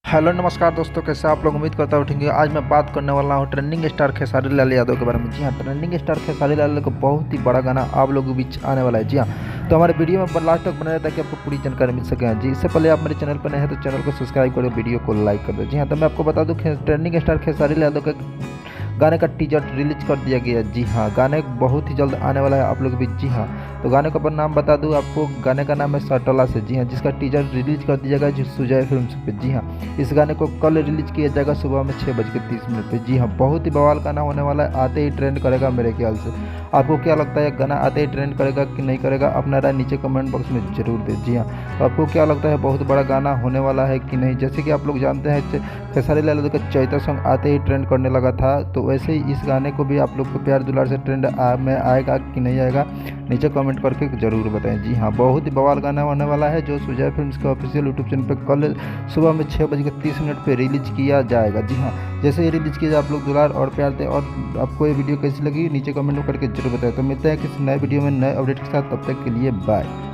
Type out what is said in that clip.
Hello नमस्कार दोस्तों, कैसे आप लोग। उम्मीद करता हूँ ठीक है। आज मैं बात करने वाला हूँ ट्रेंडिंग स्टार खेसारी लाल यादव के बारे में। जी हाँ, ट्रेंडिंग स्टार खेसारी लाल यादव का बहुत ही बड़ा गाना आप लोगों के बीच आने वाला है। जी हाँ, तो हमारे वीडियो में लास्ट तक बने रहे ताकि आपको पूरी जानकारी मिल सके। जी, इससे पहले आप मेरे चैनल पर नए हैं तो चैनल को सब्सक्राइब करो, वीडियो को लाइक कर दो। जी हाँ, तो मैं आपको बता दूँ ट्रेंडिंग स्टार खेसारी लाल यादव का गाने का टीजर रिलीज कर दिया गया। जी हाँ, गाने बहुत ही जल्द आने वाला है आप लोग भी। जी हाँ, तो गाने का नाम बता दूं आपको, गाने का नाम है सटला से। जी हाँ, जिसका टीजर रिलीज कर दिया जाएगा सुजय फिल्म्स पे। जी हाँ, इस गाने को कल रिलीज किया जाएगा सुबह में 6:30 पे। जी हाँ, बहुत ही बवाल गाना होने वाला है, आते ही ट्रेंड करेगा मेरे ख्याल से। आपको क्या लगता है, गाना आते ही ट्रेंड करेगा कि नहीं करेगा? अपना राय नीचे कमेंट बॉक्स में जरूर दें। जी हाँ, तो आपको क्या लगता है, बहुत बड़ा गाना होने वाला है कि नहीं? जैसे कि आप लोग जानते हैं खेसारी लाल यादव का चैता सॉन्ग आते ही ट्रेंड करने लगा था, तो वैसे ही इस गाने को भी आप लोग को प्यार दुलार से ट्रेंड में आएगा कि नहीं आएगा, नीचे कमेंट करके ज़रूर बताएं। जी हाँ, बहुत ही बवाल गाना होने वाला है जो सुजय फिल्म्स के ऑफिशियल यूट्यूब चैनल पर कल सुबह में 6:30 पे रिलीज किया जाएगा। जी हाँ, जैसे ही रिलीज किया जाए आप लोग दुलार और प्यार दें। और आपको ये वीडियो कैसी लगी नीचे कमेंट करके जरूर बताएं। तो मिलते हैं किसी नए वीडियो में नए अपडेट के साथ, तब तक के लिए बाय।